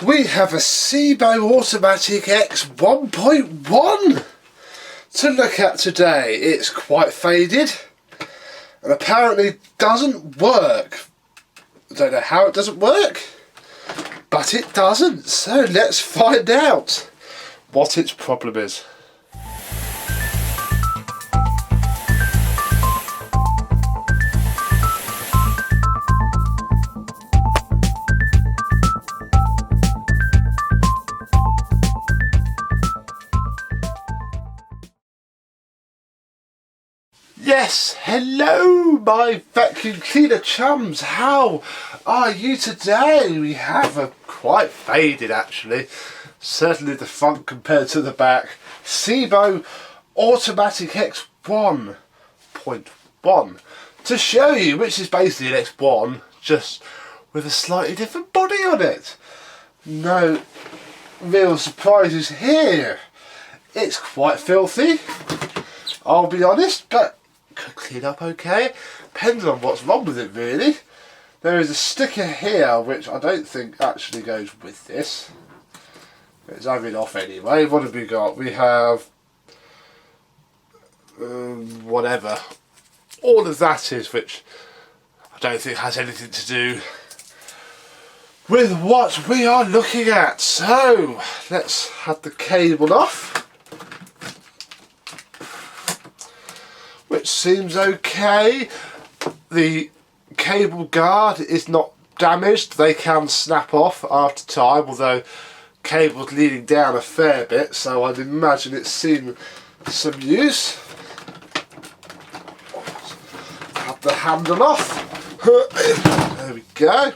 We have a Sebo automatic X1.1 to look at today. It's quite faded and apparently doesn't work. I don't know how it doesn't work, but it doesn't. So let's find out what its problem is. Yes, hello my vacuum cleaner chums, how are you today? We have a quite faded actually, certainly the front compared to the back, Sebo Automatic X1.1 to show you, which is basically an X1 just with a slightly different body on it. No real surprises here. It's quite filthy, I'll be honest, but could clean up okay. Depends on what's wrong with it really. There is a sticker here which I don't think actually goes with this. It's having off anyway. What have we got? We have whatever. All of that is, which I don't think has anything to do with what we are looking at. So let's have the cable off, which seems okay. The cable guard is not damaged. They can snap off after time, although cable's leading down a fair bit, so I'd imagine it's seen some use. Have the handle off. There we go.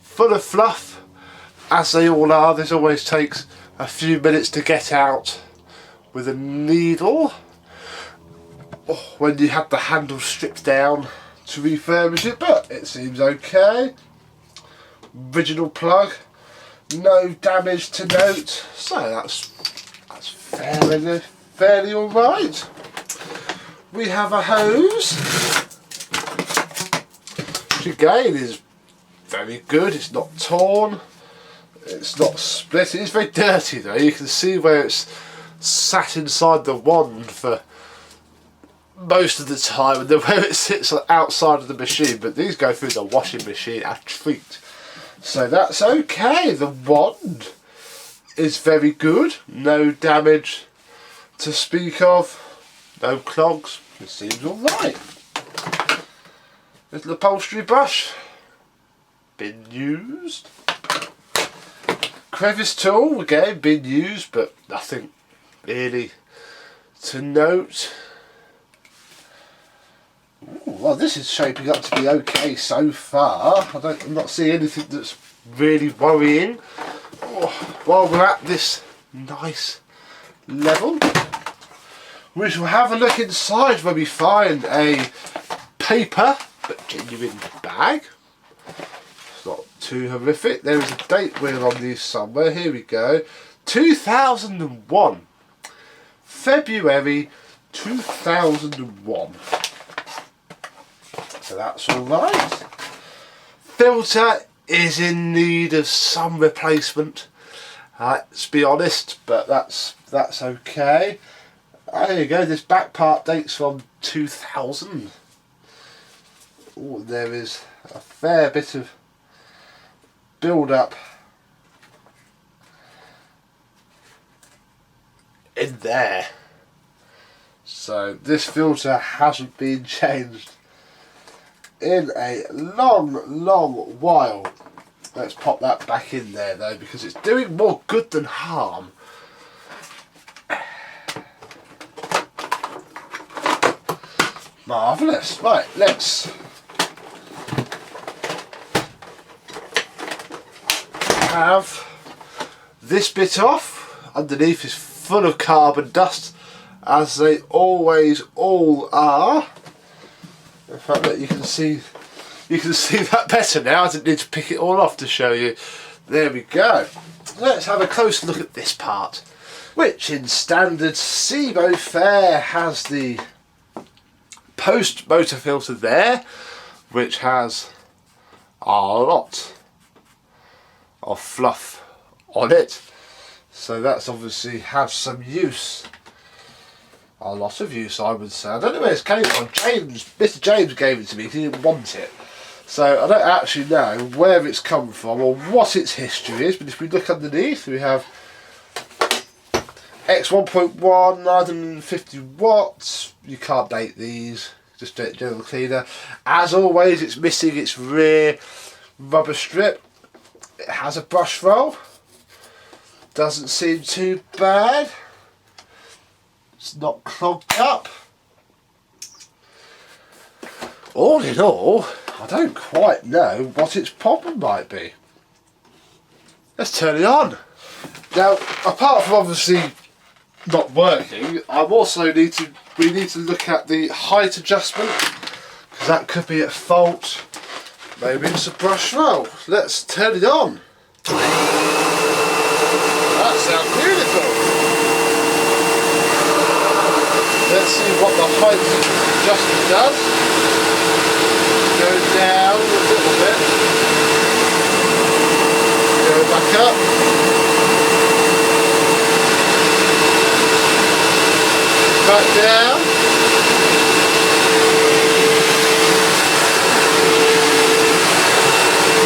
Full of fluff, as they all are. This always takes a few minutes to get out with a needle. When you had the handle stripped down to refurbish it, but it seems okay. Original plug, no damage to note, so that's fairly all right. We have a hose, which again is very good. It's not torn, it's not split. It is very dirty though. You can see where it's sat inside the wand for most of the time, and where it sits outside of the machine, but these go through the washing machine a treat, so that's okay. The wand is very good, no damage to speak of, no clogs, it seems alright. Little upholstery brush, been used. Crevice tool, again been used, but nothing really to note. Ooh, well, this is shaping up to be okay so far. I'm not seeing anything that's really worrying. While we're at this nice level, we shall have a look inside where we find a paper but genuine bag. It's not too horrific. There is a date wheel on these somewhere. Here we go. 2001. February 2001. So that's alright. Filter is in need of some replacement, let's be honest, but that's okay. There you go, this back part dates from 2000. Oh, there is a fair bit of build up in there. So this filter hasn't been changed in a long while. Let's pop that back in there though, because it's doing more good than harm. Marvellous. Right, let's have this bit off. Underneath is full of carbon dust, as they always all are. In fact, you can see that better now. I didn't need to pick it all off to show you. There we go. Let's have a closer look at this part, which in standard Sebo fare has the post motor filter there, which has a lot of fluff on it. So that's obviously had some use. A lot of use, I would say. I don't know where it came from. Mr. James gave it to me, he didn't want it. So I don't actually know where it's come from or what its history is, but if we look underneath, we have X1.1, 950 watts. You can't date these, just general cleaner. As always, it's missing its rear rubber strip. It has a brush roll. Doesn't seem too bad. It's not clogged up. All in all, I don't quite know what its problem might be. Let's turn it on. Now, apart from obviously not working, we need to look at the height adjustment, because that could be at fault. Maybe it's a brush roll. Let's turn it on. That sounds beautiful. Let's see what the height adjustment does. Go down a little bit. Go back up. Back down.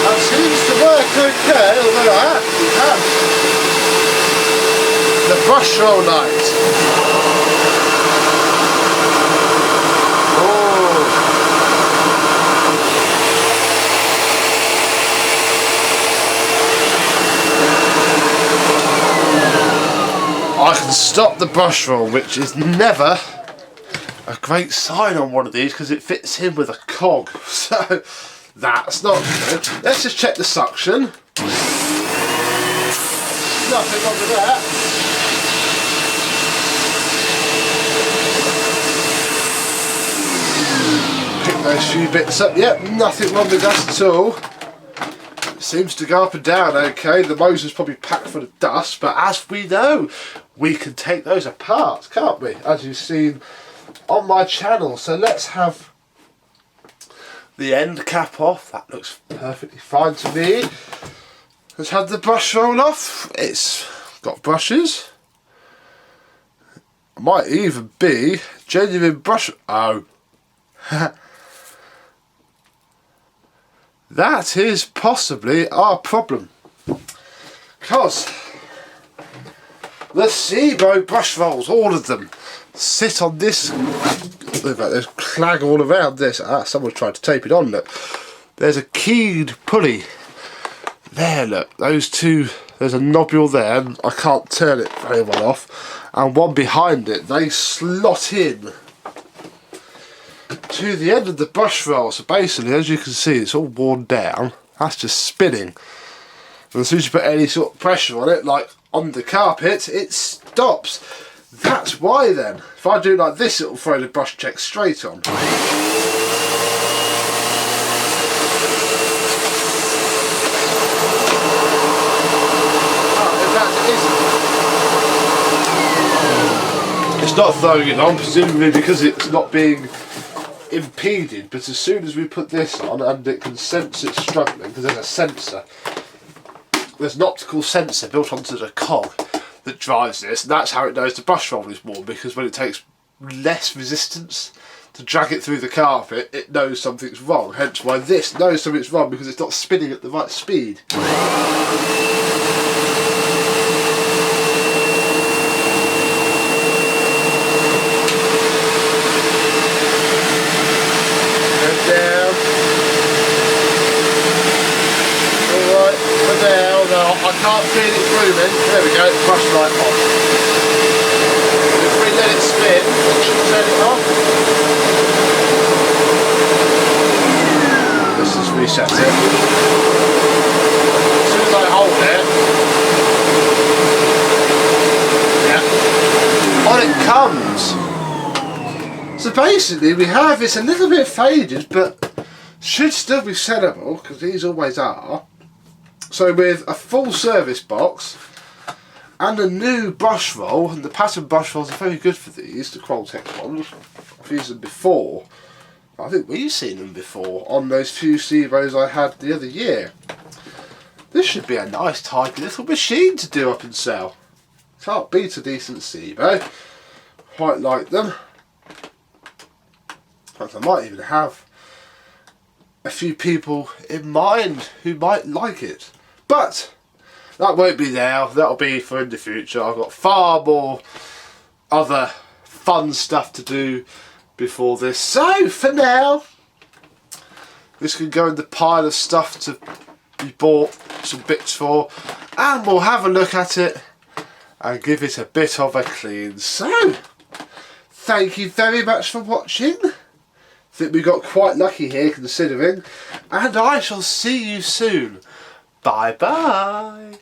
That seems to work okay, although I actually have the brush roll light. Oh. I can stop the brush roll, which is never a great sign on one of these because it fits in with a cog. So that's not good. Let's just check the suction. Nothing wrong with that. Pick those few bits up. Yep, nothing wrong with that at all. It seems to go up and down okay. The motor's probably packed full of dust, but as we know, we can take those apart, can't we? As you've seen on my channel. So let's have the end cap off. That looks perfectly fine to me. Let's have the brush roll off. It's got brushes. Might even be genuine brush. Oh. That is possibly our problem. Because the Sebo brush rolls, all of them, sit on this. Look, there's clag all around this. Ah, someone's tried to tape it on, look. There's a keyed pulley. There, look, those two, there's a nobule there, and I can't turn it very well off. And one behind it, they slot in to the end of the brush roll. So basically, as you can see, it's all worn down. That's just spinning. And as soon as you put any sort of pressure on it, like on the carpet, it stops. That's why then. If I do like this, it will throw the brush check straight on. It's not throwing it on, presumably because it's not being impeded, but as soon as we put this on and it can sense it's struggling, because there's a sensor, there's an optical sensor built onto the cog that drives this, and that's how it knows the brush roll is warm, because when it takes less resistance to drag it through the carpet, it knows something's wrong, hence why this knows something's wrong, because it's not spinning at the right speed. I can't feel it moving. There we go, brush light on. If we let it spin, turn it off. Let's just reset it. As soon as I hold it, yeah, on it comes. So basically we have, it's a little bit faded, but should still be sellable, because these always are. So with a full service box and a new brush roll, and the pattern brush rolls are very good for these, the Qualtex ones. I've used them before. I think we've seen them before on those few Sebos I had the other year. This should be a nice tidy little machine to do up and sell. Can't beat a decent Sebo. Quite like them. In fact, I might even have a few people in mind who might like it. But that won't be now, that'll be for in the future. I've got far more other fun stuff to do before this. So for now, this can go in the pile of stuff to be bought some bits for, and we'll have a look at it and give it a bit of a clean. So thank you very much for watching. I think we got quite lucky here considering, and I shall see you soon. Bye bye.